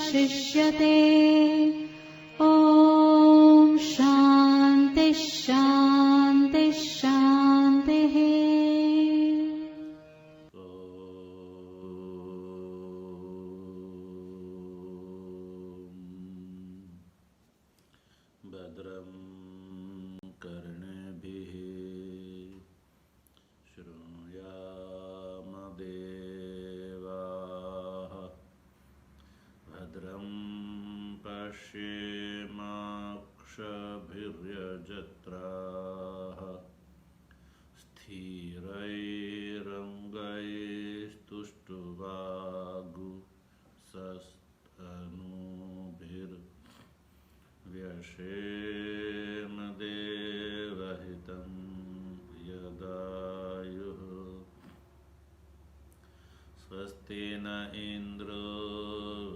वशिष्यते। ॐ शान्ति शान्ति शान्तिः। भद्रं कर्णेभिः शृणुयाम देवाः। भद्रं पश्येमाक्षभिर्यजत्राः। स्थिरैरङ्गैस्तुष्टुवागुंसस्तनूभिर्व्यशेम देवहितं यदायुः। स्वस्ति न इन्द्रो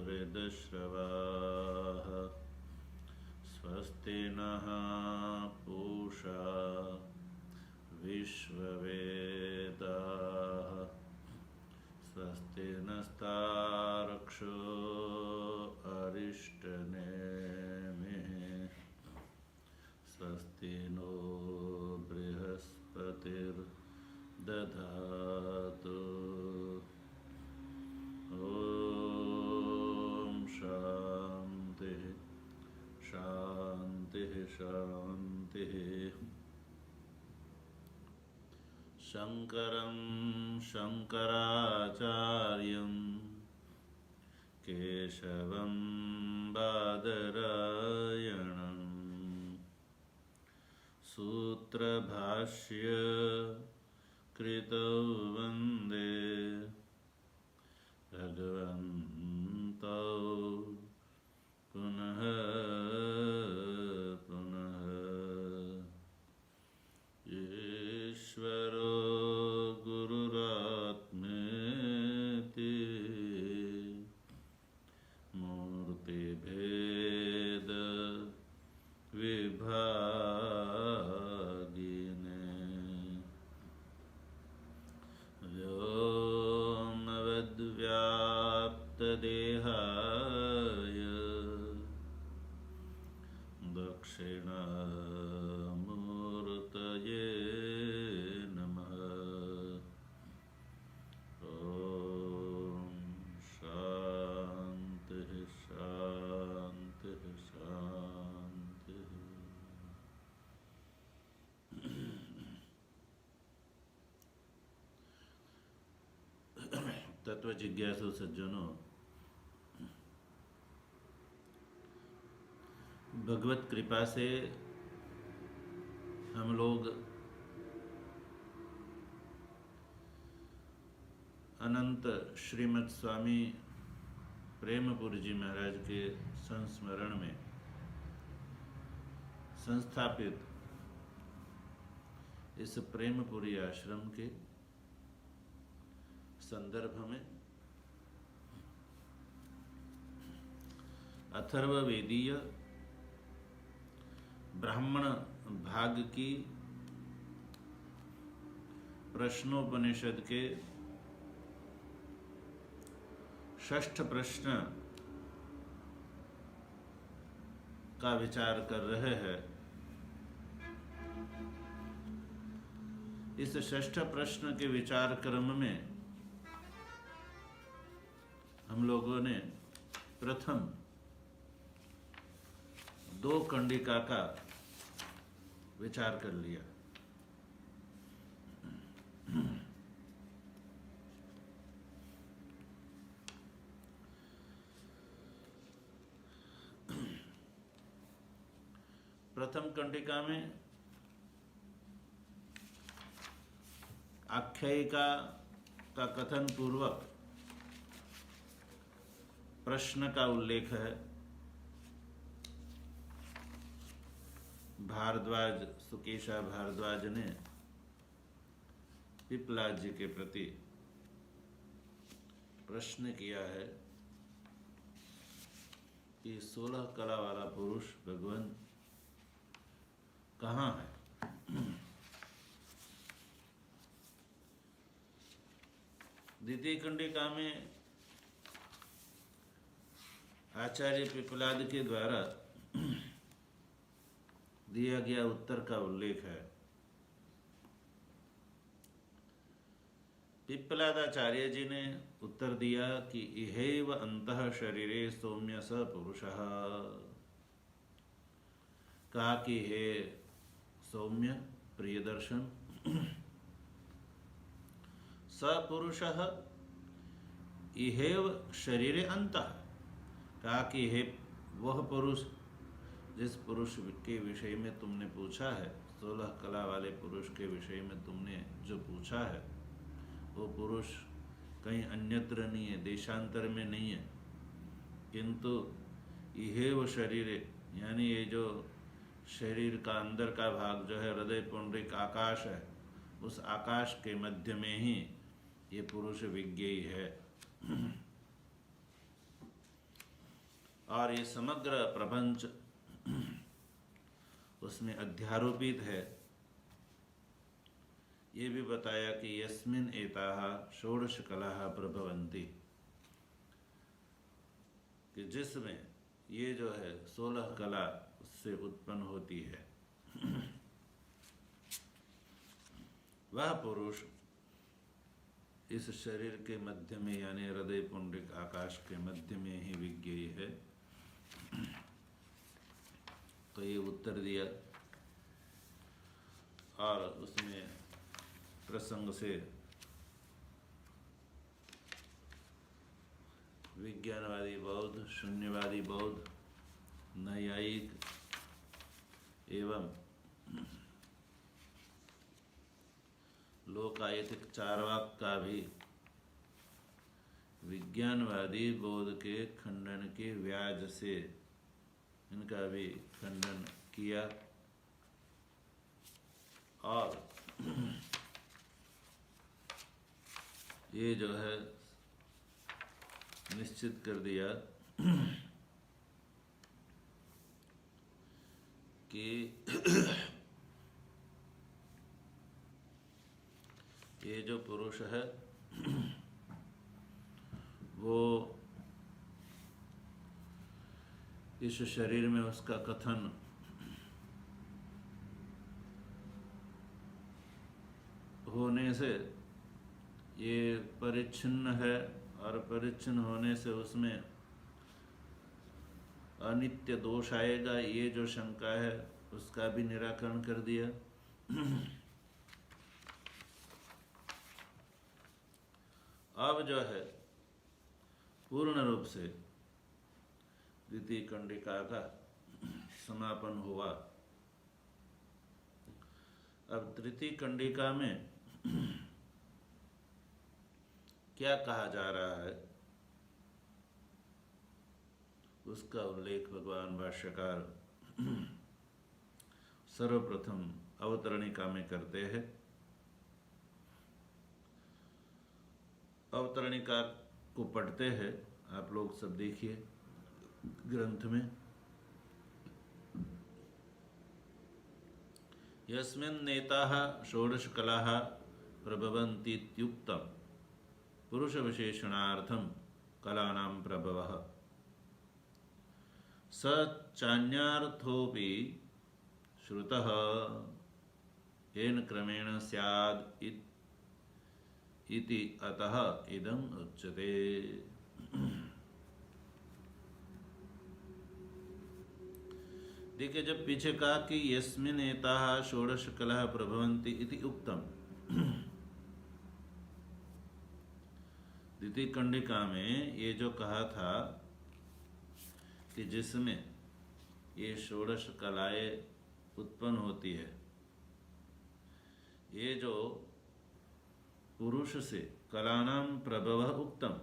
वृद्धश्रवाः। स्वस्ति नः पूषा विश्ववेदाः। स्वस्ति नस्तार्क्ष्यो अरिष्टनेमिः। स्वस्ति नो बृहस्पतिर्दधातु। ॐ शान्तिः शान्तिः शान्तिः। शङ्करं शङ्कराचार्यं केशवं बादरायणं सूत्रभाष्य कृतौ वन्दे भगवन्तौ पुनः पुनः। ईश्वरो गुरुरात्मेति मूर्तिभेद विभागिने व्योमवद्व्याप्तदेहाय दक्षिणामूर्तये नमः। ॐ शान्तिः शान्तिः शान्तिः। तत्व जिज्ञासु सज्जनों, भगवत कृपा से हम लोग अनंत श्रीमद स्वामी प्रेमपुरी जी महाराज के संस्मरण में संस्थापित इस प्रेमपुरी आश्रम के संदर्भ में अथर्ववेदीय ब्राह्मण भाग की प्रश्नोपनिषद के षष्ठ प्रश्न का विचार कर रहे हैं। इस षष्ठ प्रश्न के विचार क्रम में हम लोगों ने प्रथम दो कंडिका का विचार कर लिया। प्रथम कंडिका में आख्यायिका का कथन पूर्वक प्रश्न का उल्लेख है। भारद्वाज सुकेशा भारद्वाज ने पिपलाद जी के प्रति प्रश्न किया है कि 16 कला वाला पुरुष भगवान कहाँ है। द्वितीय कंडिका में आचार्य पिपलाद के द्वारा दिया गया उत्तर का उल्लेख है। पिप्पलादाचार्य जी ने उत्तर दिया कि इहैव अंतः शरीरे सौम्य स पुरुषः। कहा कि हे सौम्य प्रियदर्शन, सपुरुषः इहैव शरीरे अंतः। कहा कि हे वह पुरुष जिस पुरुष के विषय में तुमने पूछा है, 16 कला वाले पुरुष के विषय में तुमने जो पूछा है, वो पुरुष कहीं अन्यत्र नहीं है, देशांतर में नहीं है, किंतु इहेव शरीरे, यानी ये जो शरीर का अंदर का भाग जो है हृदय पुंडरीक आकाश है, उस आकाश के मध्य में ही ये पुरुष विज्ञेय है। और ये समग्र प्रपंच उसमें अध्यारोपित है। ये भी बताया कि यस्मिन् एताः षोडश कलाः प्रभवन्ति, कि जिसमें ये जो है 16 कला उससे उत्पन्न होती है। वह पुरुष इस शरीर के मध्य में, यानी हृदय पुंडरीक आकाश के मध्य में ही विज्ञेय है। तो ये उत्तर दिया और उसमें प्रसंग से विज्ञानवादी बौद्ध, शून्यवादी बौद्ध, न्यायिक एवं लोकायतिक चारवाक का भी विज्ञानवादी बौद्ध के खंडन के व्याज से इनका भी खंडन किया और ये जो है निश्चित कर दिया कि ये जो पुरुष है वो इस शरीर में उसका कथन होने से ये परिच्छिन्न है, और परिच्छिन्न होने से उसमें अनित्य दोष आएगा, ये जो शंका है उसका भी निराकरण कर दिया। अब जो है पूर्ण रूप से द्वितीय कंडिका का समापन हुआ। अब तृतीय कंडिका में क्या कहा जा रहा है उसका उल्लेख भगवान भाष्यकार सर्वप्रथम अवतरणिका में करते हैं। अवतरणिका को पढ़ते हैं, आप लोग सब देखिए ग्रंथ में। यस्मिन् नेताः षोडश कलाः प्रभवन्तीत्युक्तम् पुरुष विशेषणार्थम कलानां प्रभवः स चान्यार्थोपि श्रुतः येन क्रमेण स्याद् इति अतः इदम् उच्यते। देखिए, जब पीछे कहा कि यस्मिन् एताः षोडश कलाः प्रभवन्ति इति उक्तम, द्वितीय कंडिका में ये जो कहा था कि जिसमें ये षोडश कलाएं उत्पन्न होती है, ये जो पुरुष से कलानां प्रभवः उक्तम,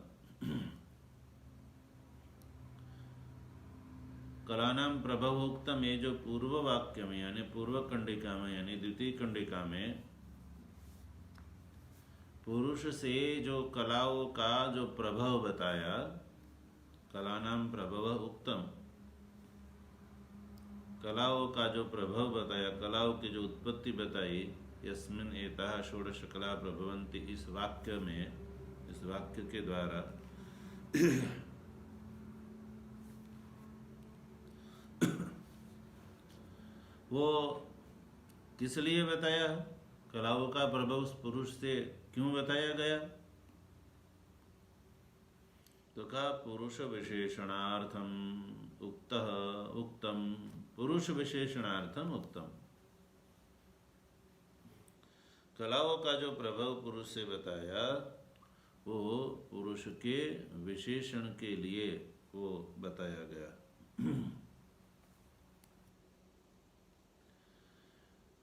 कलानां प्रभव उक्तम, ये जो पूर्व वाक्य में यानी पूर्व कंडिका में यानी द्वितीय कंडिका में पुरुष से जो कलाओं का जो प्रभाव बताया, कलानां प्रभव उक्तम, कलाओं का जो प्रभाव बताया, कलाओं की जो उत्पत्ति बताई, यस्मिन् एताः षोडश कला प्रभवन्ति, इस वाक्य में, इस वाक्य के द्वारा वो किस लिए बताया? कलाओं का प्रभाव उस पुरुष से क्यों बताया गया? तो कहा पुरुष विशेषणार्थम उक्तम, पुरुष विशेषणार्थम उत्तम। कलाओं का जो प्रभाव पुरुष से बताया वो पुरुष के विशेषण के लिए वो बताया गया।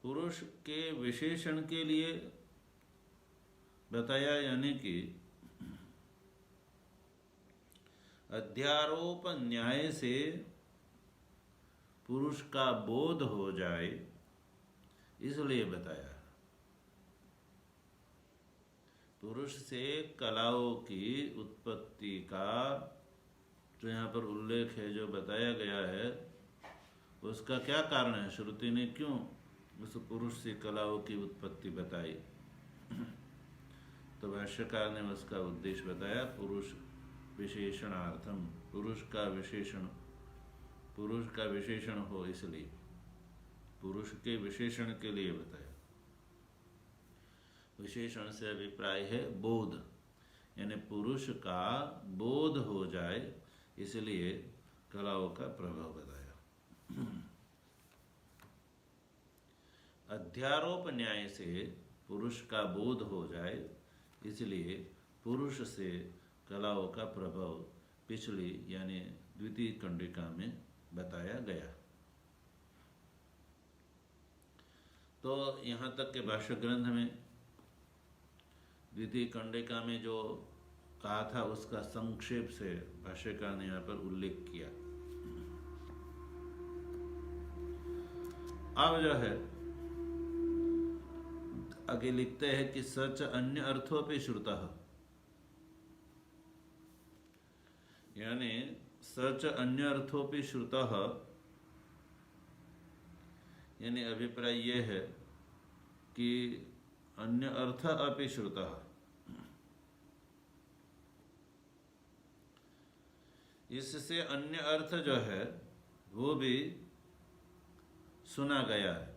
पुरुष के विशेषण के लिए बताया, यानी कि अध्यारोप न्याय से पुरुष का बोध हो जाए इसलिए बताया। पुरुष से कलाओं की उत्पत्ति का जो यहाँ पर उल्लेख है, जो बताया गया है, उसका क्या कारण है? श्रुति ने क्यों उस पुरुष से कलाओं की उत्पत्ति बताई? तो भाष्यकार ने उसका उद्देश्य बताया, पुरुष विशेषणार्थम, पुरुष का विशेषण हो इसलिए, पुरुष के विशेषण के लिए बताया। विशेषण से अभिप्राय है बोध, यानी पुरुष का बोध हो जाए इसलिए कलाओं का प्रभाव बताया। अध्यारोप न्याय से पुरुष का बोध हो जाए इसलिए पुरुष से कलाओं का प्रभाव पिछली यानी द्वितीय कंडिका में बताया गया। तो यहाँ तक के भाष्य ग्रंथ में द्वितीय कंडिका में जो कहा था उसका संक्षेप से भाष्यकार ने यहाँ पर उल्लेख किया। अब जो है आगे लिखते हैं कि सच अन्य अर्थों पे श्रुतः, यानी सच अन्य अर्थों पे श्रुतः, यानी अभिप्राय यह है कि अन्य अर्थ अपि श्रुतः, इससे अन्य अर्थ जो है वो भी सुना गया है।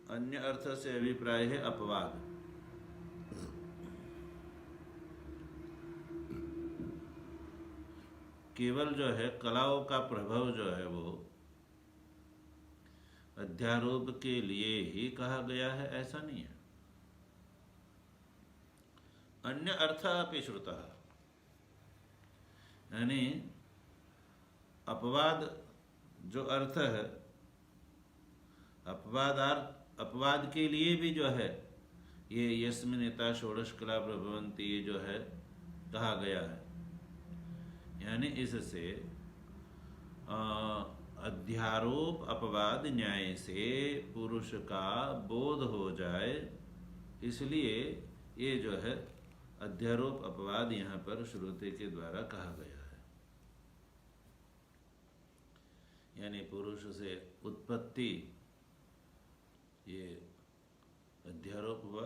अन्य अर्थ से अभिप्राय है अपवाद। केवल जो है कलाओं का प्रभाव जो है वो अध्यारोप के लिए ही कहा गया है, ऐसा नहीं है। अन्य अर्थ अपि श्रुतः, यानी अपवाद जो अर्थ है, अपवाद के लिए भी जो है ये यस्मिनेता षोडश कला प्रभवन्ति, ये जो है कहा गया है। यानी इससे अध्यारोप अपवाद न्याय से पुरुष का बोध हो जाए इसलिए ये जो है अध्यारोप अपवाद यहाँ पर श्रुति के द्वारा कहा गया है। यानी पुरुष से उत्पत्ति ये अध्यारोप हुआ,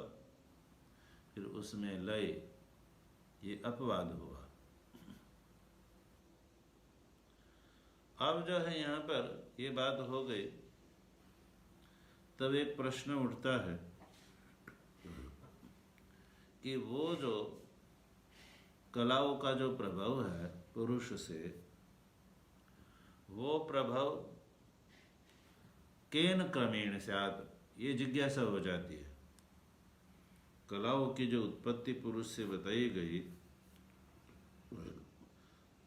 फिर उसमें लय ये अपवाद हुआ। अब जो है यहाँ पर ये बात हो गई, तब एक प्रश्न उठता है कि वो जो कलाओं का जो प्रभाव है पुरुष से, वो प्रभाव केन क्रमेण स्यात्, ये जिज्ञासा हो जाती है। कलाओं की जो उत्पत्ति पुरुष से बताई गई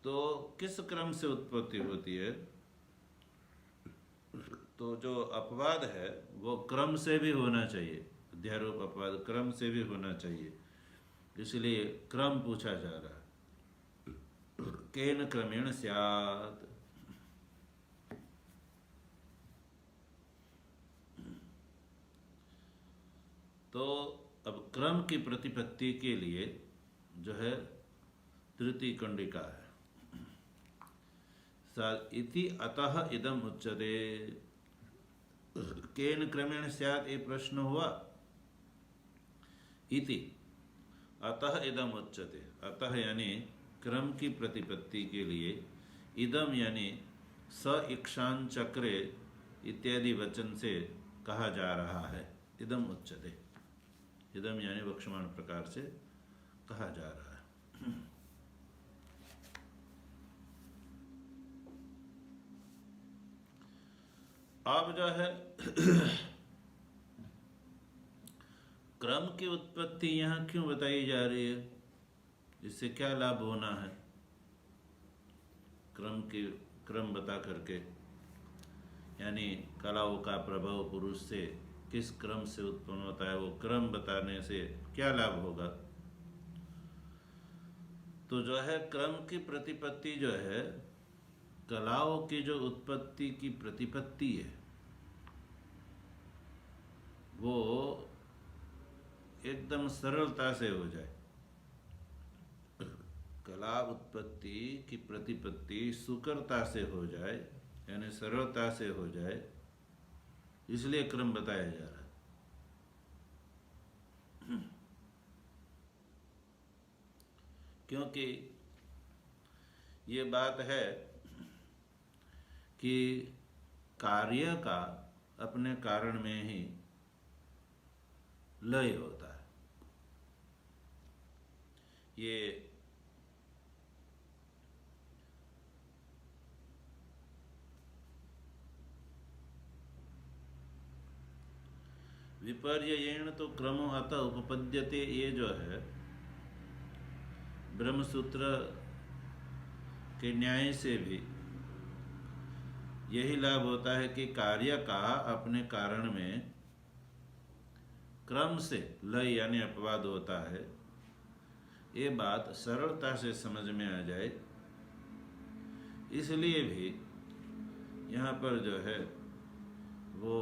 तो किस क्रम से उत्पत्ति होती है? तो जो अपवाद है वो क्रम से भी होना चाहिए, अध्यारोप अपवाद क्रम से भी होना चाहिए, इसलिए क्रम पूछा जा रहा है। केन क्रमेण स्यात्, तो अब क्रम की प्रतिपत्ति के लिए जो है तृतीय कंडिका है। इति अतः इदम उच्यते, केन क्रमेण स्यात् ये प्रश्न हुआ। इति अतः इदम उच्यते, अतः यानी क्रम की प्रतिपत्ति के लिए, इदम यानी स इक्षान चक्रे इत्यादि वचन से कहा जा रहा है। इदम उच्यते, इदम यानी वक्षमाण प्रकार से कहा जा रहा है। अब जो है क्रम की उत्पत्ति यहाँ क्यों बताई जा रही है, इससे क्या लाभ होना है? क्रम बता करके, यानी कलाओं का प्रभाव पुरुष से किस क्रम से उत्पन्न होता है, वो क्रम बताने से क्या लाभ होगा? तो जो है क्रम की प्रतिपत्ति जो है, कलाओं की जो उत्पत्ति की प्रतिपत्ति है, वो एकदम सरलता से हो जाए। कला उत्पत्ति की प्रतिपत्ति सुकरता से हो जाए, यानी सरलता से हो जाए, इसलिए क्रम बताया जा रहा है। क्योंकि ये बात है कि कार्य का अपने कारण में ही लय होता है। ये विपर्ययेण तो क्रमो अतः उपपद्यते, ये जो है ब्रह्मसूत्र के न्याय से भी यही लाभ होता है कि कार्य का अपने कारण में क्रम से लय यानी अपवाद होता है। ये बात सरलता से समझ में आ जाए, इसलिए भी यहाँ पर जो है वो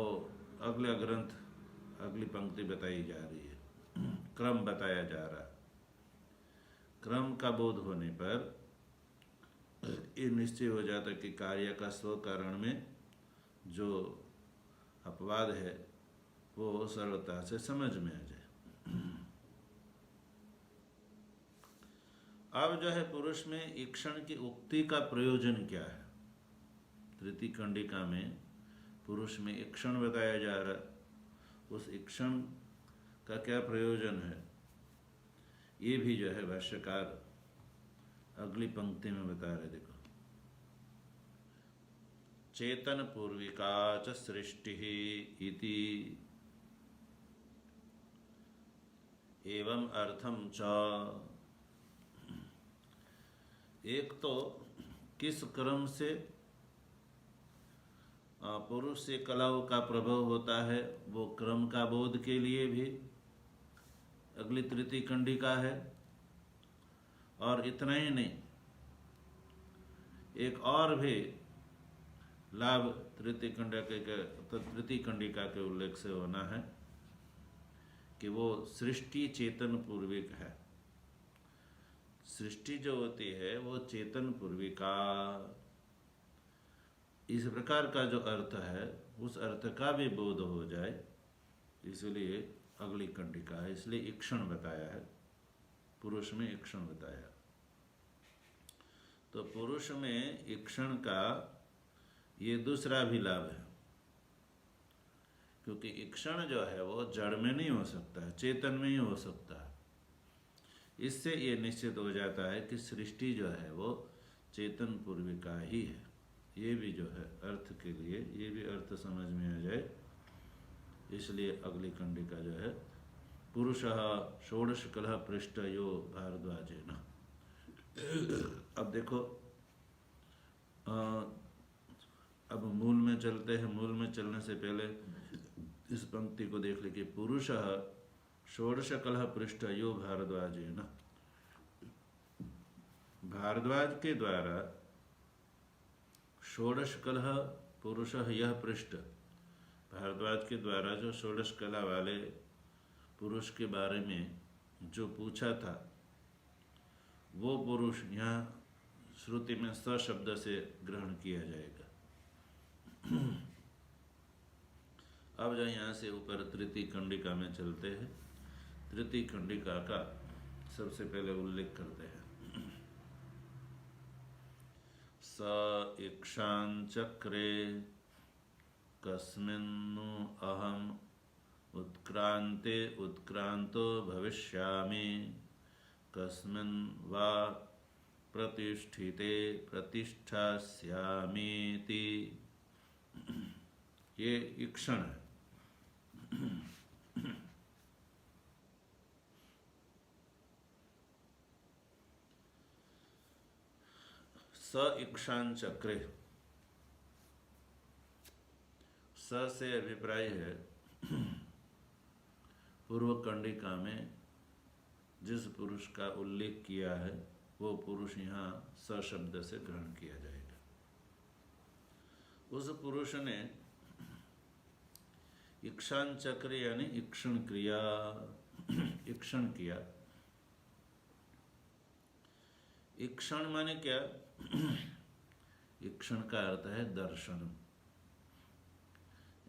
अगला ग्रंथ, अगली पंक्ति बताई जा रही है, क्रम बताया जा रहा है। क्रम का बोध होने पर ये निश्चय हो जाता है कि कार्य का स्व कारण में जो अपवाद है वो सरलता से समझ में आ जाए। अब जो है पुरुष में ईक्षण की उक्ति का प्रयोजन क्या है? तृतीय कंडिका में पुरुष में ईक्षण बताया जा रहा है, उस ईक्षण का क्या प्रयोजन है, ये भी जो है भाष्यकार अगली पंक्ति में बता रहे। देखो, चेतन पूर्विका च सृष्टि इति एवं अर्थम च। एक तो किस क्रम से पुरुष से कलाओं का प्रभाव होता है, वो क्रम का बोध के लिए भी अगली तृतीय कंडिका है। और इतना ही नहीं, एक और भी लाभ तृतीय कंडिका के उल्लेख से होना है कि वो सृष्टि चेतन पूर्विक है। सृष्टि जो होती है वो चेतन पूर्विका, इस प्रकार का जो अर्थ है उस अर्थ का भी बोध हो जाए, इसलिए अगली कंडिका है। इसलिए ईक्षण बताया है, पुरुष में ईक्षण बताया। तो पुरुष में ईक्षण का ये दूसरा भी लाभ है, क्योंकि ईक्षण जो है वो जड़ में नहीं हो सकता है, चेतन में ही हो सकता है। इससे ये निश्चित हो जाता है कि सृष्टि जो है वो चेतन पूर्विका ही है। ये भी जो है अर्थ के लिए, ये भी अर्थ समझ में आ जाए, इसलिए अगली कंडिका जो है पुरुषः षोडश कलह पृष्ठ यो भारद्वाजेन। अब देखो, अब मूल में चलते हैं। मूल में चलने से पहले इस पंक्ति को देख ले कि पुरुषः षोडश कलह पृष्ठ यो भारद्वाजेन। भारद्वाज के द्वारा षोडश कलह पुरुषः यह पृष्ठ, भारद्वाज के द्वारा जो षोडश कला वाले पुरुष के बारे में जो पूछा था, वो पुरुष यहाँ श्रुति में स शब्द से ग्रहण किया जाएगा। अब जो यहाँ से ऊपर तृतीय कंडिका में चलते हैं। तृतीय कंडिका का सबसे पहले उल्लेख करते हैं। स इक्षांचक्रे कस्मिन्नु अहम् उत्क्रान्ते उत्क्रान्तो भविष्यामि कस्मिन् वा प्रतिष्ठिते प्रतिष्ठास्यामीति। ये इक्षण है। स इक्षान चक्रे, स से अभिप्राय है पूर्व कंडिका में जिस पुरुष का उल्लेख किया है वो पुरुष यहाँ स शब्द से ग्रहण किया जाएगा। उस पुरुष ने इक्षान चक्र यानी इक्षण क्रिया, इक्षण किया। इक्षण माने क्या? इक्षण का अर्थ है दर्शनम,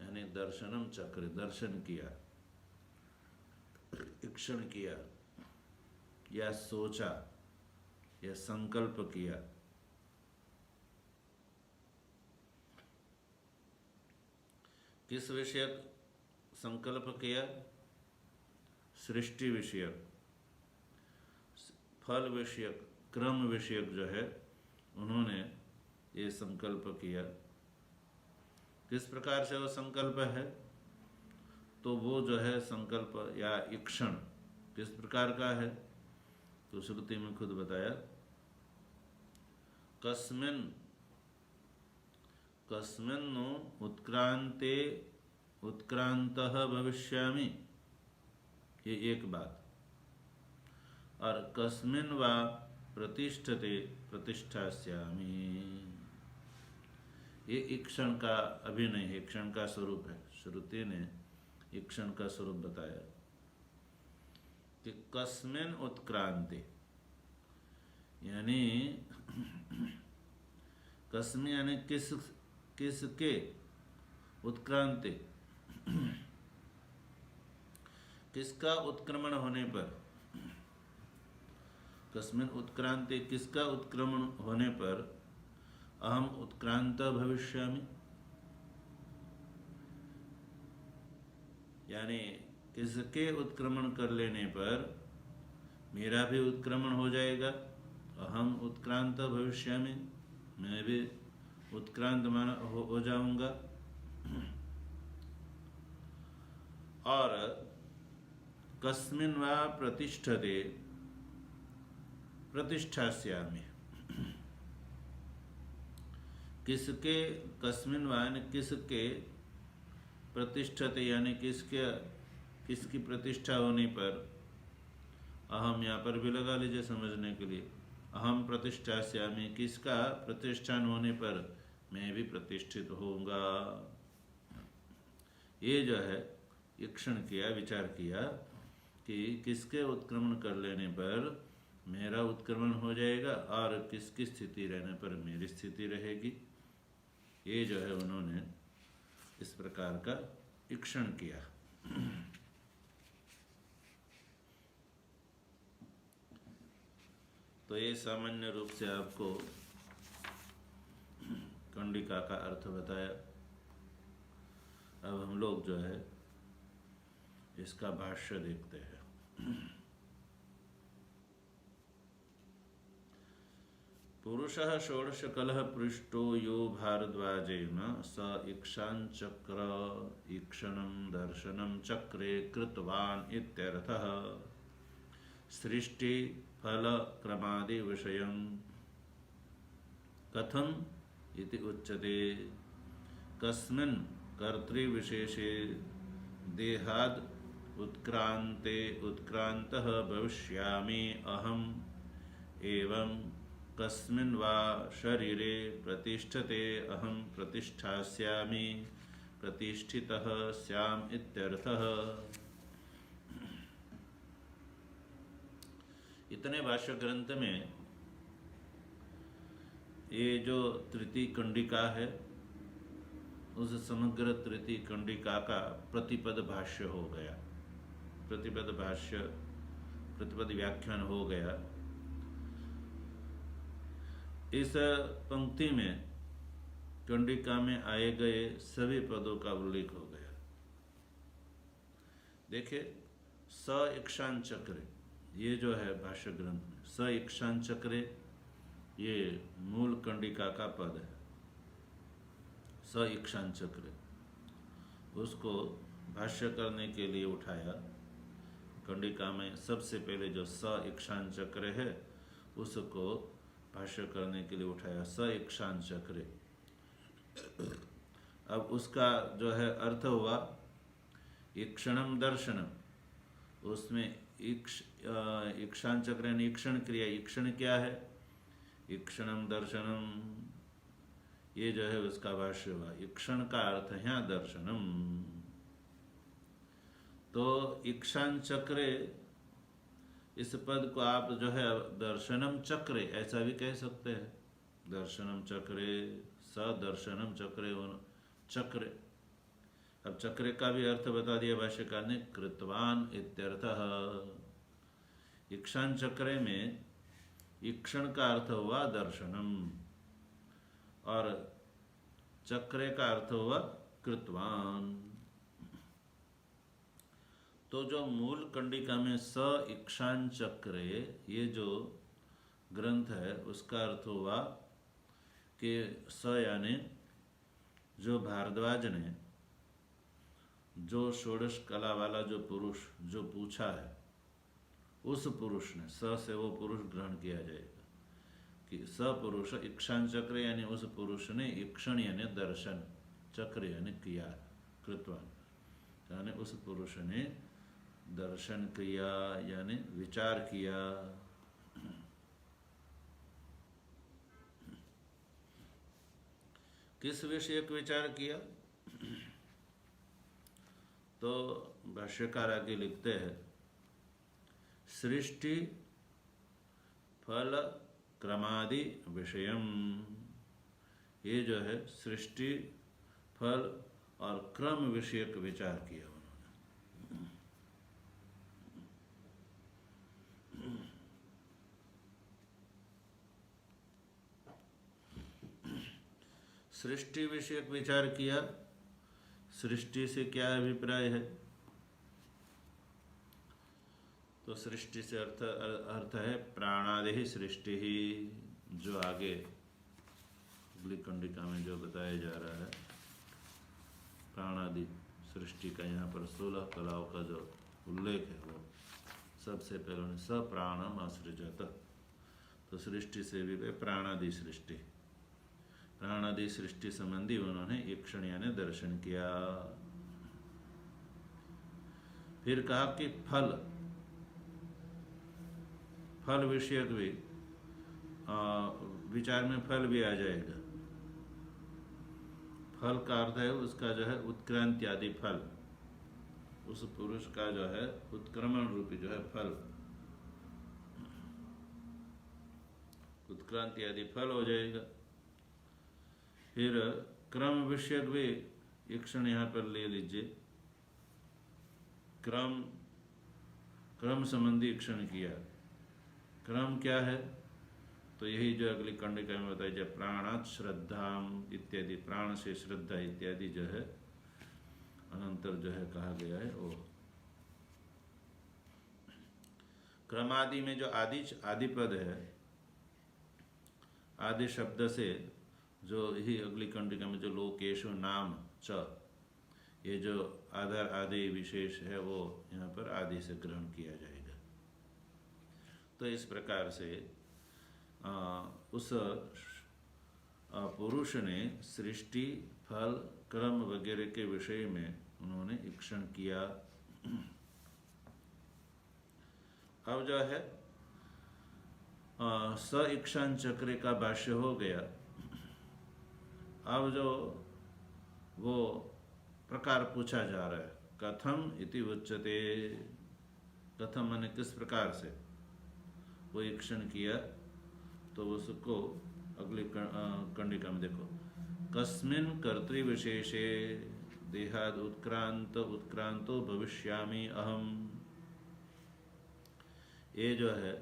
यानी दर्शनम चक्र, दर्शन किया, इक्षण किया या सोचा या संकल्प किया। किस विषयक संकल्प किया? सृष्टि विषयक, फल विषयक, क्रम विषयक जो है उन्होंने ये संकल्प किया। किस प्रकार से वो संकल्प है? तो वो जो है संकल्प या इक्षण किस प्रकार का है? तो श्रुति में खुद बताया, कस्मिन कस्मिन्नु उत्क्रांते उत्क्रांतः भविष्यामि, ये एक बात। और कस्मिन वा प्रतिष्ठते प्रतिष्ठास्यामि, ये इक्षण का अभिनय है, इक्षण का स्वरूप है। श्रुति ने इक्षण का स्वरूप बताया कि कस्मिन उत्क्रांते, यानी कस्मिन यानी किसके, उत्क्रांते किसका उत्क्रमण होने पर, कस्मिन उत्क्रांते किसका उत्क्रमण होने पर अहम उत्क्रांत भविष्यामि, यानी किसके उत्क्रमण कर लेने पर मेरा भी उत्क्रमण हो जाएगा। अहम उत्क्रांत भविष्यामि, मैं भी उत्क्रांत हो जाऊंगा। और कस्मिन वा प्रतिष्ठते प्रतिष्ठास्यामि, किसके, कस्मिन वा यानी किसके, प्रतिष्ठते यानी किसकी प्रतिष्ठा होने पर, अहम यहाँ पर भी लगा लीजिए समझने के लिए, अहम प्रतिष्ठास्यामि, किसका प्रतिष्ठान होने पर मैं भी प्रतिष्ठित होऊंगा। ये जो है इक्षण किया, विचार किया कि किसके उत्क्रमण कर लेने पर मेरा उत्क्रमण हो जाएगा और किसकी स्थिति रहने पर मेरी स्थिति रहेगी। ये जो है उन्होंने इस प्रकार का इक्षण किया। तो ये सामान्य रूप से आपको कंडिका का अर्थ बताया। अब हम लोग जो है इसका भाष्य देखते हैं। पुरुषः षोडशकलः पृष्टो यो भारद्वाजेन स इक्षांचक्र ईक्षणं दर्शनं चक्रे कृतवान् इत्यर्थः। सृष्टि फल क्रमादि विषयं कथम् इति उच्यते। कस्मिन् कर्तृविशेषे देहाद् उत्क्रान्ते उत्क्रान्तः भविष्यामि अहम् एवं कस्मिन् वा शरीरे प्रतिष्ठते अहं प्रतिष्ठास्यामि प्रतिष्ठितः स्याम् इत्यर्थः। इतने भाष्य ग्रंथ में ये जो तृतीय कंडिका है उस समग्र तृतीय कंडिका का प्रतिपद भाष्य हो गया, प्रतिपद भाष्य, प्रतिपद व्याख्यान हो गया। इस पंक्ति में कंडिका में आए गए सभी पदों का उल्लेख हो गया। देखिए, स इक्षान चक्रे, ये जो है भाष्य ग्रंथ में स इक्षान चक्रे, ये मूल कंडिका का पद है। स इक्षान चक्रे, उसको भाष्य करने के लिए उठाया। कंडिका में सबसे पहले जो स इक्षान चक्र है उसको भाष्य करने के लिए उठाया, स इक्षान चक्रे। अब उसका जो है अर्थ हुआ ईक्षणम दर्शनम, उसमें ईक्षान चक्र यानी ईक्षण क्रिया। ईक्षण क्या है? ईक्षणम दर्शनम, ये जो है उसका भाष्य हुआ। ईक्षण का अर्थ है यहाँ दर्शनम। तो ईक्षान चक्रे, इस पद को आप जो है दर्शनम चक्रे ऐसा भी कह सकते हैं। दर्शनम चक्रे, सदर्शनम चक्रे, चक्रे। अब चक्रे का भी अर्थ बता दिया भाष्यकार ने, कृतवान इत्यर्थः। ईक्षान चक्रे में ईक्षण का अर्थ हुआ दर्शनम और चक्रे का अर्थ हुआ कृतवान। तो जो मूल कंडिका में स इक्षान चक्रे, ये जो ग्रंथ है उसका अर्थ हुआ कि स यानी जो भारद्वाज ने, जो षोडश कला वाला जो पुरुष जो पूछा है, उस पुरुष ने, स से वो पुरुष ग्रहण किया जाएगा कि स पुरुष इक्षान चक्र यानी उस पुरुष ने ईक्षण यानी दर्शन, चक्र यानी क्रिया, कृतवान यानी उस पुरुष ने दर्शन किया यानी विचार किया। किस विषय का विचार किया? तो भाष्यकार आगे लिखते हैं, सृष्टि फल क्रमादि विषयम। ये जो है सृष्टि फल और क्रम विषयक विचार किया उन्होंने। सृष्टि विषयक विचार किया। सृष्टि से क्या अभिप्राय है? तो सृष्टि से अर्थ है प्राणादि सृष्टि ही, जो आगे अगली कंडिका में जो बताया जा रहा है, प्राणादि सृष्टि का यहाँ पर 16 कलाओं का जो उल्लेख है वो सबसे पहले स प्राणम असृजत। तो सृष्टि से भी प्राणादि सृष्टि, प्राणादि सृष्टि संबंधी उन्होंने ईक्षण यानी दर्शन किया। फिर कहा कि फल, फल विषयक भी विचार में फल भी आ जाएगा। फल का अर्थ है उसका जो है उत्क्रांति आदि फल, उस पुरुष का जो है उत्क्रमण रूपी जो है फल, उत्क्रांति आदि फल हो जाएगा। फिर क्रम विषयक भी ईक्षण यहाँ पर ले लीजिए। क्रम संबंधी ईक्षण किया। क्रम क्या है? तो यही जो अगली कंडिका में बताया जाए, प्राणात श्रद्धाम इत्यादि, प्राण से श्रद्धा इत्यादि जो है अनंतर जो है कहा गया है वो। क्रमादि में जो आदि पद है, आदि शब्द से जो ही अगली कंडिका में जो लोकेशु नाम च, ये जो आधार आदि विशेष है वो यहाँ पर आदि से ग्रहण किया जाएगा। तो इस प्रकार से उस पुरुष ने सृष्टि फल क्रम वगैरह के विषय में उन्होंने ईक्षण किया। अब जो है स ईक्षान चक्र का भाष्य हो गया। अब जो वो प्रकार पूछा जा रहा है, कथम इति उच्यते, कथम माने किस प्रकार से वो ईक्षण किया, तो उसको अगली कंडिका में देखो, कस्मिन् कर्तृविशेषे देहाद उत्क्रांतो भविष्यामि अहम। ये जो है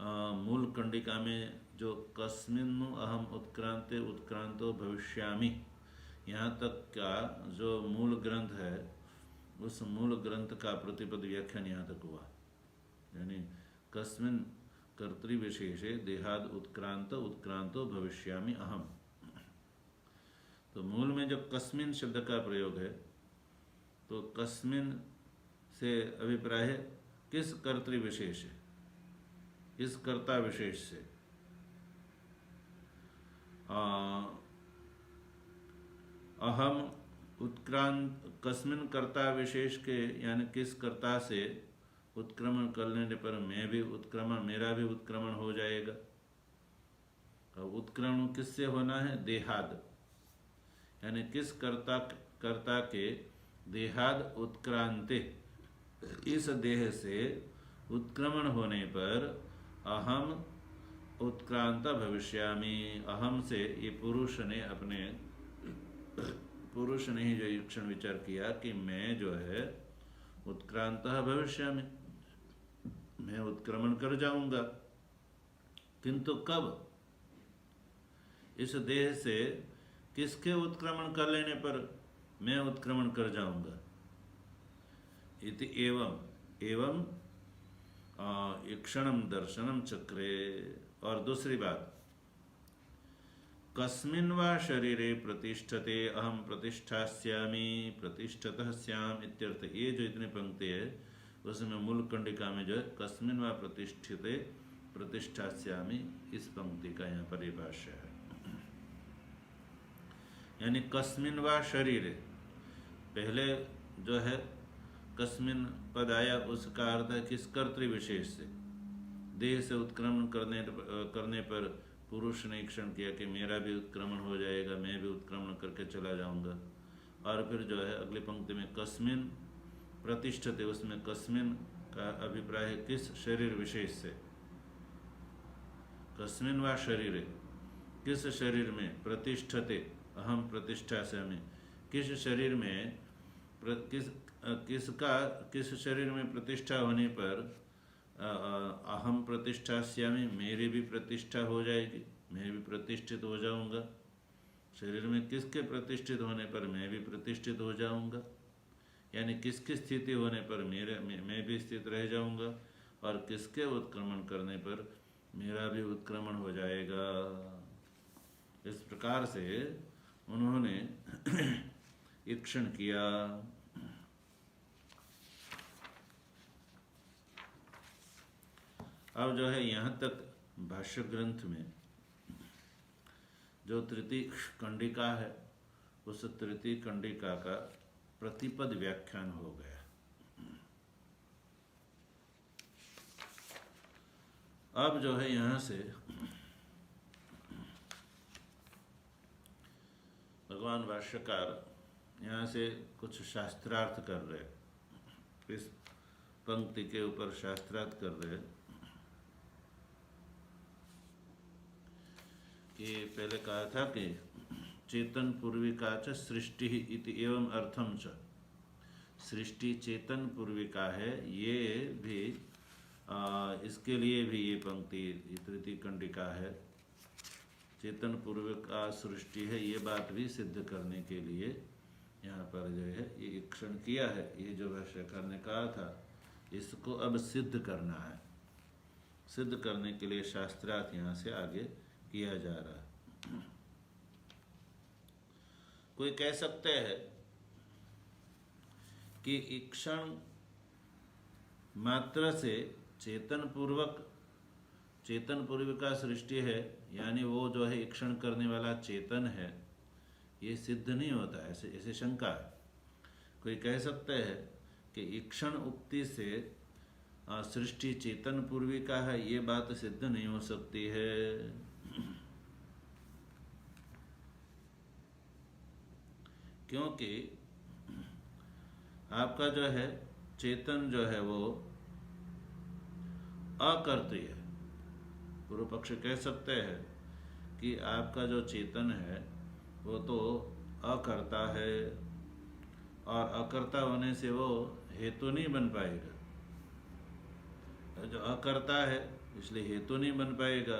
मूल कंडिका में जो कस्मिन् अहम उत्क्रांते उत्क्रांतो भविष्यामि, यहाँ तक का जो मूल ग्रंथ है उस मूल ग्रंथ का प्रतिपद व्याख्यान यहाँ तक हुआ। यानी कस्मिन् कर्तृविशेषे देहाद उत्क्रांत उत्क्रांतो भविष्यामि अहम। तो मूल में जो कस्मिन् शब्द का प्रयोग है, तो कस्मिन् से अभिप्राय है किस कर्तृविशेष से, इस कर्ता विशेष से। अहम उत्क्रांत कस्मिन् कर्ता विशेष के, यानी किस कर्ता से उत्क्रमण कर लेने पर मैं भी उत्क्रमण, मेरा भी उत्क्रमण हो जाएगा। उत्क्रमण किससे होना है? देहाद, यानी किस कर्ता के देहाद उत्क्रांते, इस देह से उत्क्रमण होने पर अहम उत्क्रांत भविष्यामि। अहम से ये पुरुष ने ही जो ईक्षण विचार किया कि मैं जो है उत्क्रांत भविष्यामि, मैं उत्क्रमण कर जाऊंगा। किंतु कब? इस देह से किसके उत्क्रमण कर लेने पर मैं उत्क्रमण कर जाऊंगा? इति एवं ईक्षणम दर्शनम चक्रे। और दूसरी बात, कस्मिन् वा शरीरे प्रतिष्ठते अहम प्रतिष्ठास्यामि प्रतिष्ठतः स्याम इत्यर्थ। ये जो इतनी पंक्ति है उसमें मूल कंडिका में जो है कस्मिन् वा प्रतिष्ठिते प्रतिष्ठास्यामि, इस पंक्ति का यहाँ पर भाष्य है। यानी कस्मिन् वा शरीरे, पहले जो है कस्मिन् पद आया उसका अर्थ है किस कर्तृविशेष से। देह से उत्क्रमण करने पर पुरुष ने ईक्षण किया कि मेरा भी उत्क्रमण हो जाएगा, मैं भी उत्क्रमण करके चला जाऊंगा। और फिर जो है अगली पंक्ति में कस्मिन् प्रतिष्ठते, उसमें कस्मिन् का अभिप्राय है किस शरीर विशेष से। कस्मिन् वा शरीरे, किस शरीर में, प्रतिष्ठते अहम प्रतिष्ठास्यामि, किस शरीर में किस शरीर में प्रतिष्ठा होने पर अहम प्रतिष्ठास्यामि, मेरी भी प्रतिष्ठा हो जाएगी, मैं भी प्रतिष्ठित हो जाऊंगा। शरीर में किसके प्रतिष्ठित होने पर मैं भी प्रतिष्ठित हो जाऊंगा, यानी किसकी स्थिति होने पर मैं भी स्थित रह जाऊंगा, और किसके उत्क्रमण करने पर मेरा भी उत्क्रमण हो जाएगा। इस प्रकार से उन्होंने ईक्षण किया। अब जो है यहाँ तक भाष्य ग्रंथ में जो तृतीय कंडिका है, उस तृतीय कंडिका का प्रतिपद व्याख्यान हो गया। अब जो है यहाँ से भगवान भाष्यकार यहाँ से कुछ शास्त्रार्थ कर रहे, इस पंक्ति के ऊपर शास्त्रार्थ कर रहे कि पहले कहा था कि चेतन पूर्विका च सृष्टि इति एवं अर्थम च, सृष्टि चेतन पूर्विका है, ये भी इसके लिए भी ये पंक्ति तृतीय कंडिका है। चेतन पूर्विका सृष्टि है, ये बात भी सिद्ध करने के लिए यहाँ पर जो है ये ईक्षण किया है। ये जो भाष्यकार ने कहा था इसको अब सिद्ध करना है, सिद्ध करने के लिए शास्त्रार्थ यहाँ से आगे किया जा रहा है। कोई कह सकते हैं कि ईक्षण मात्र से चेतन पूर्विका सृष्टि है, यानी वो जो है ईक्षण करने वाला चेतन है, ये सिद्ध नहीं होता है, ऐसे शंका है। कोई कह सकते हैं कि ईक्षण उक्ति से सृष्टि चेतन पूर्विका है, ये बात सिद्ध नहीं हो सकती है। क्योंकि आपका जो है चेतन जो है वो अकर्तृ है। पूर्व पक्ष कह सकते हैं कि आपका जो चेतन है वो तो अकर्ता है, और अकर्ता होने से वो हेतु नहीं बन पाएगा। जो अकर्ता है इसलिए हेतु नहीं बन पाएगा।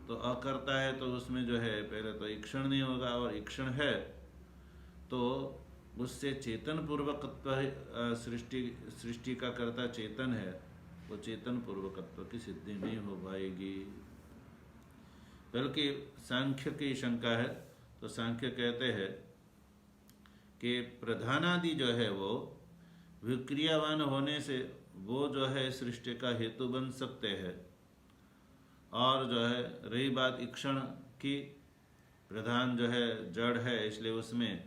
तो अकर्ता है तो उसमें जो है पहले तो ईक्षण नहीं होगा, और ईक्षण है तो उससे चेतन पूर्वकत्व सृष्टि का कर्ता चेतन है, वो चेतन पूर्वकत्व की सिद्धि नहीं हो पाएगी। बल्कि सांख्य की शंका है, तो सांख्य कहते हैं कि प्रधानादि जो है वो विक्रियावान होने से वो जो है सृष्टि का हेतु बन सकते हैं, और जो है रही बात ईक्षण की, प्रधान जो है जड़ है इसलिए उसमें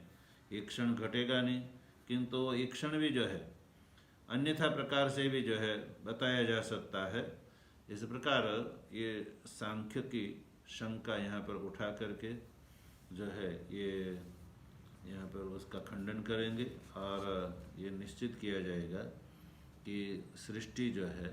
ईक्षण घटेगा नहीं, किंतु ईक्षण भी जो है अन्यथा प्रकार से भी जो है बताया जा सकता है। इस प्रकार ये सांख्य की शंका यहाँ पर उठा करके जो है ये यहाँ पर उसका खंडन करेंगे, और ये निश्चित किया जाएगा कि सृष्टि जो है,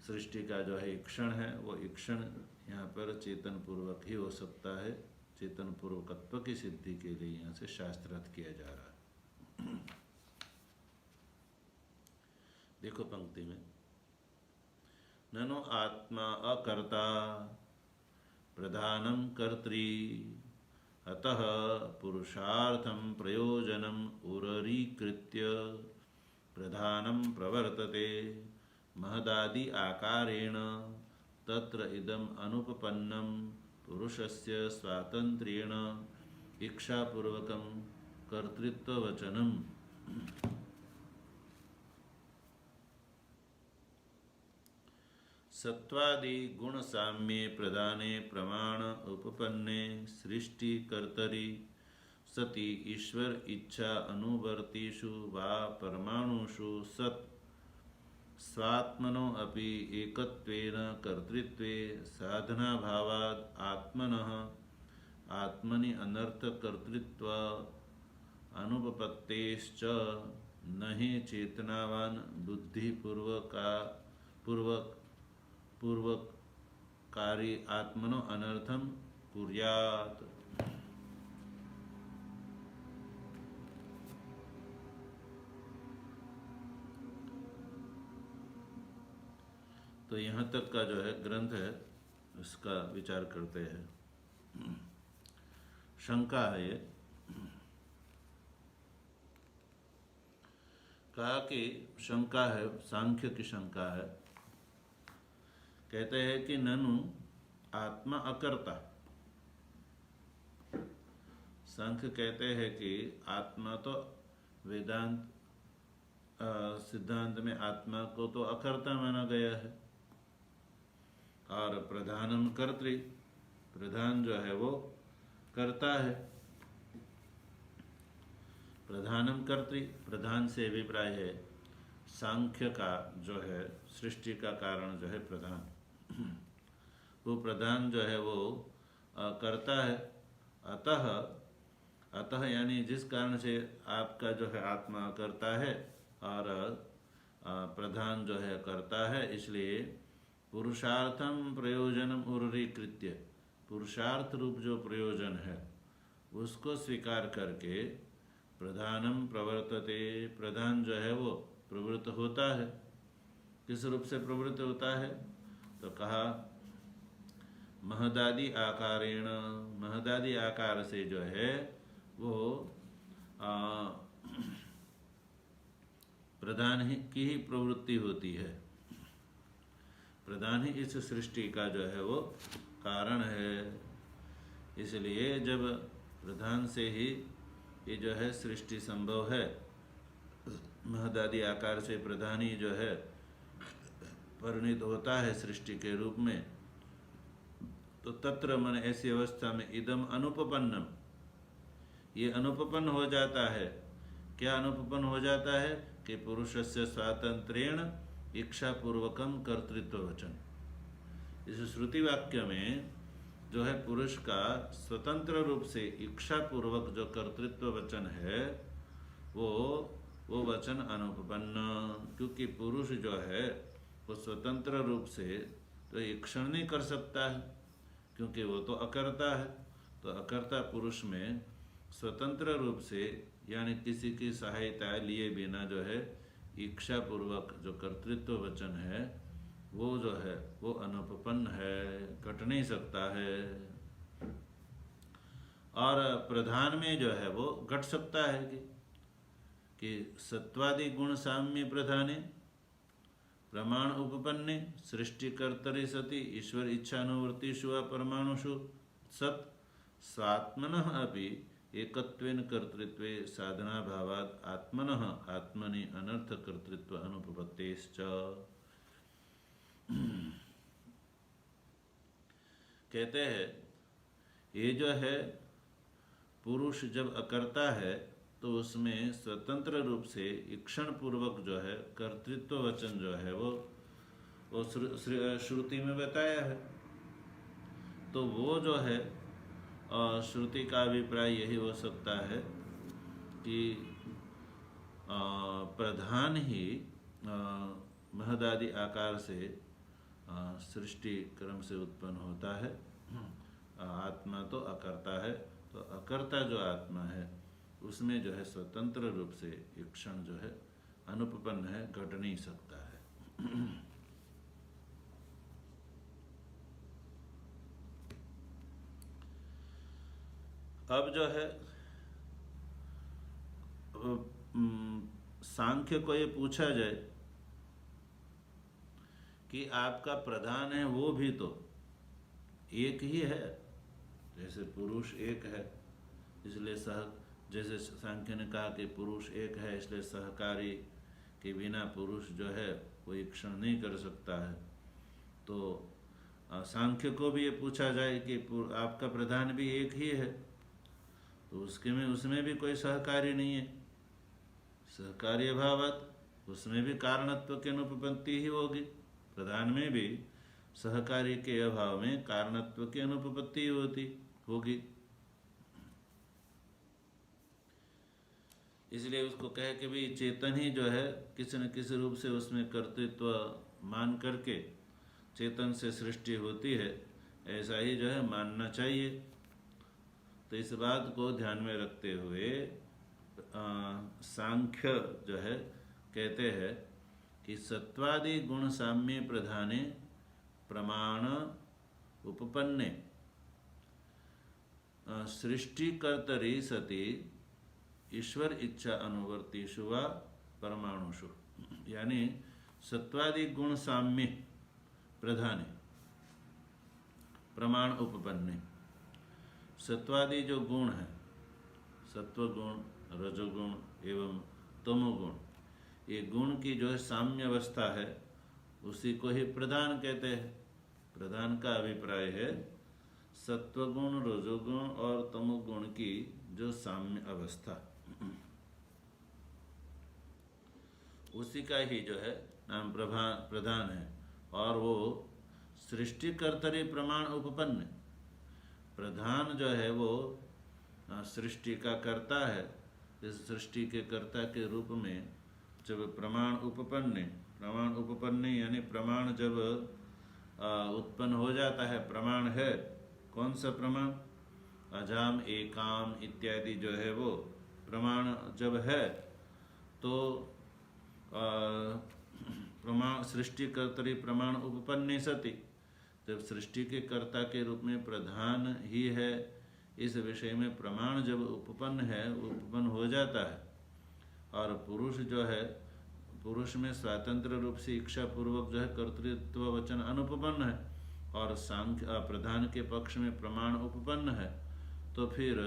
सृष्टि का जो है ईक्षण है, वो ईक्षण यहाँ पर चेतन पूर्वक ही हो सकता है। चेतन पूर्वकत्व की सिद्धि के लिए यहाँ से शास्त्रार्थ किया जा रहा है। देखो पंक्ति में, ननु आत्मा अकर्ता प्रधानम कर्त्री अतः पुरुषार्थम प्रयोजनम उररीकृत्य प्रधानम प्रवर्तते महदादि आकारेण तत्र इदम अनुपपन्नम पुरुषस्य स्वातंत्र्येण इच्छापूर्वकं कर्तृत्ववचनम्। सत्वादि गुण साम्ये प्रदाने प्रमाण उपपन्ने सृष्टि कर्तरि सति ईश्वर इच्छा अनुवर्तिषु वा परमाणुषु सत् स्वात्मनो अपि एकत्वेन कर्तृत्वे साधनाभावाद् आत्मनः आत्मनि अनर्थकर्तृत्व अनुपपत्तेश्च न हि चेतनावान् पूर्वकारी आत्मनो अनर्थम कुर्यात्। तो यहाँ तक का जो है ग्रंथ है उसका विचार करते हैं। शंका है ये, कहा कि शंका है, सांख्य की शंका है। कहते हैं कि ननु आत्मा अकर्ता, सांख्य कहते हैं कि आत्मा तो वेदांत सिद्धांत में आत्मा को तो अकर्ता माना गया है, और प्रधानम कर्तृ, प्रधान जो है वो कर्ता है। प्रधानम कर्तृ, प्रधान से अभिप्राय है सांख्य का जो है सृष्टि का कारण जो है प्रधान, वो प्रधान जो है वो कर्ता है। अतः यानी जिस कारण से आपका जो है आत्मा कर्ता है और प्रधान जो है कर्ता है, इसलिए पुरुषार्थम प्रयोजनम उरीकृत्य, पुरुषार्थ रूप जो प्रयोजन है उसको स्वीकार करके प्रधानम प्रवर्तते, प्रधान जो है वो प्रवृत्त होता है। किस रूप से प्रवृत्त होता है? तो कहा महदादि आकारेण, महदादि आकार से जो है वो प्रधान ही की ही प्रवृत्ति होती है। प्रधान ही इस सृष्टि का जो है वो कारण है। इसलिए जब प्रधान से ही ये जो है सृष्टि संभव है, महदादि आकार से प्रधान ही जो है परिणित होता है सृष्टि के रूप में, तो तत्र मन ऐसी अवस्था में इदम अनुपपन्नम, ये अनुपपन्न हो जाता है। क्या अनुपपन्न हो जाता है? कि पुरुषस्य स्वातंत्र्येण इच्छा पूर्वकम कर्तृत्व वचन। इस श्रुति वाक्य में जो है पुरुष का स्वतंत्र रूप से इच्छा पूर्वक जो कर्तृत्व वचन है वो वचन अनुपपन्न, क्योंकि पुरुष जो है वो स्वतंत्र रूप से तो ईक्षण नहीं कर सकता है, क्योंकि वो तो अकर्ता है। तो अकर्ता पुरुष में स्वतंत्र रूप से यानी किसी की सहायता लिए बिना जो है इच्छा पूर्वक जो कर्तृत्व वचन है वो जो है वो अनुपपन्न है, घट नहीं सकता है। और प्रधान में जो है वो घट सकता है कि सत्वादि गुण साम्य प्रधाने प्रमाण उपपन्ने सृष्टिकर्तरि सति ईश्वर इच्छानुवृत्तिषु वा परमाणुषु सत् स्वात्मनः अपि एकत्वेन कर्तृत्वे साधना भावात् आत्मनः आत्मनि अनर्थ कर्तृत्व अनुपपत्तेश्च। कहते हैं ये जो है पुरुष जब अकर्ता है तो उसमें स्वतंत्र रूप से ईक्षण पूर्वक जो है कर्तृत्व वचन जो है वो श्रुति में बताया है। तो वो जो है श्रुति का अभिप्राय यही हो सकता है कि प्रधान ही महदादि आकार से सृष्टि क्रम से उत्पन्न होता है। आत्मा तो अकर्ता है, तो अकर्ता जो आत्मा है उसमें जो है स्वतंत्र रूप से ईक्षण जो है अनुपपन्न है, घट नहीं सकता है। अब जो है सांख्य को ये पूछा जाए कि आपका प्रधान है वो भी तो एक ही है, जैसे पुरुष एक है इसलिए जैसे सांख्य ने कहा कि पुरुष एक है इसलिए सहकारी के बिना पुरुष जो है वो ईक्षण नहीं कर सकता है। तो सांख्य को भी ये पूछा जाए कि आपका प्रधान भी एक ही है, तो उसमें भी कोई सहकारी नहीं है, सहकारी अभावत उसमें भी कारणत्व की अनुपपत्ति ही होगी। प्रधान में भी सहकारी के अभाव में कारणत्व की अनुपपत्ति होगी। इसलिए उसको कहे कि भाई चेतन ही जो है किसी न किसी रूप से उसमें कर्तृत्व मान करके चेतन से सृष्टि होती है, ऐसा ही जो है मानना चाहिए। तो इस बात को ध्यान में रखते हुए सांख्य जो है कहते हैं कि सत्वादि गुण साम्य प्रधाने प्रमाण उपपन्ने सृष्टिकर्तरि सति ईश्वर इच्छा अनुवर्तिषु वा परमाणुषु, यानी सत्वादि गुण साम्य प्रधाने प्रमाण उपपन्ने, सत्वादि जो गुण है सत्वगुण रजोगुण एवं तमोगुण, ये गुण की जो है साम्य अवस्था है उसी को ही प्रधान कहते हैं। प्रधान का अभिप्राय है सत्वगुण रजोगुण और तमोगुण की जो साम्य अवस्था, उसी का ही जो है नाम प्रधान है। और वो सृष्टिकर्तरि प्रमाण उपपन्न, प्रधान जो है वो सृष्टि का कर्ता है। इस सृष्टि के कर्ता के रूप में जब प्रमाण उपपन्न यानी प्रमाण जब उत्पन्न हो जाता है, प्रमाण है कौन सा प्रमाण, अजाम एकाम इत्यादि जो है वो प्रमाण जब है तो प्रमाण सृष्टि कर्तरि प्रमाण उपपन्ने सति, जब सृष्टि के कर्ता के रूप में प्रधान ही है, इस विषय में प्रमाण जब उपपन्न हो जाता है और पुरुष जो है पुरुष में स्वतंत्र रूप से इच्छा पूर्वक जो है कर्तृत्व वचन अनुपपन्न है और सांख्य प्रधान के पक्ष में प्रमाण उपपन्न है, तो फिर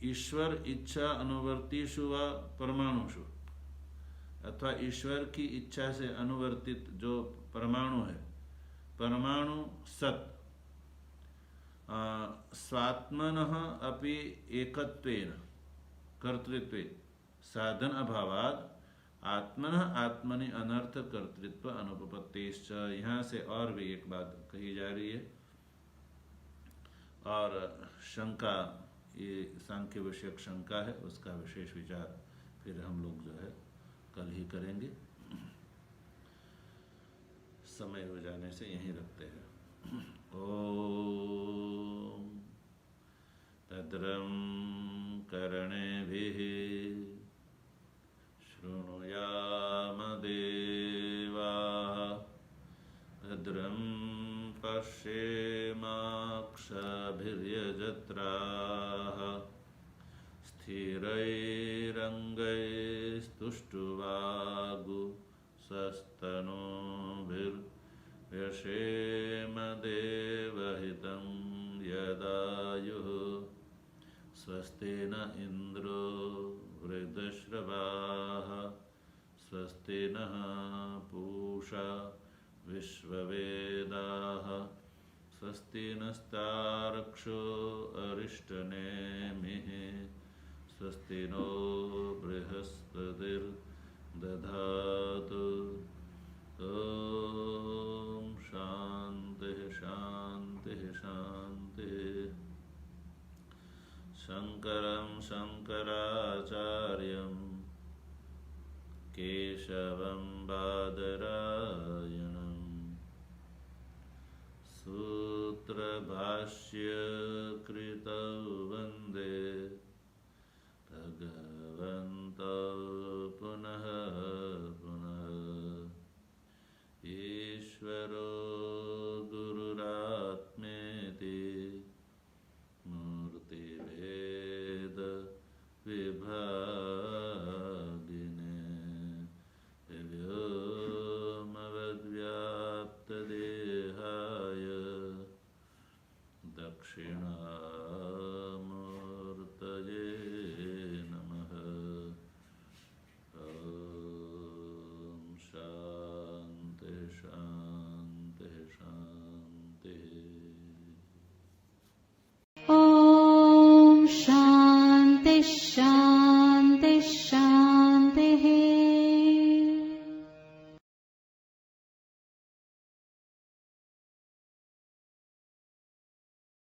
ईश्वर इच्छा अनुवर्तिषु व परमाणुषु, अथवा ईश्वर की इच्छा से अनुवर्तित जो परमाणु है, परमाणु सत स्वात्मनः अपि एकत्वेन कर्तृत्वे साधन अभावात् आत्मनः आत्मनि अनर्थ कर्तृत्व अनुपपत्तिश्च। यहाँ से और भी एक बात कही जा रही है और शंका, ये सांख्य विषयक शंका है, उसका विशेष विचार फिर हम लोग जो है कल ही करेंगे। समय हो जाने से यहीं रखते हैं। ओम तद्रं कर्णेभिः शृणुयाम देवा पश्येमाक्षभिर्यजत्राः स्थिरैरङ्गैस्तुष्टुवागुंसस्तनूभिर्यशेम देवहितं यदायुः स्वस्ति न इन्द्रो वृद्धश्रवाः स्वस्ति नः पूषा विश्ववेदाः स्वस्ति नस्तार्क्ष्यो अरिष्टनेमिः स्वस्ति नो बृहस्पतिर्दधातु ॐ शान्तिः शान्तिः शान्तिः। शङ्करं शङ्कराचार्यं केशवं बादरायणं सूत्रभाष्यकृतौ वन्दे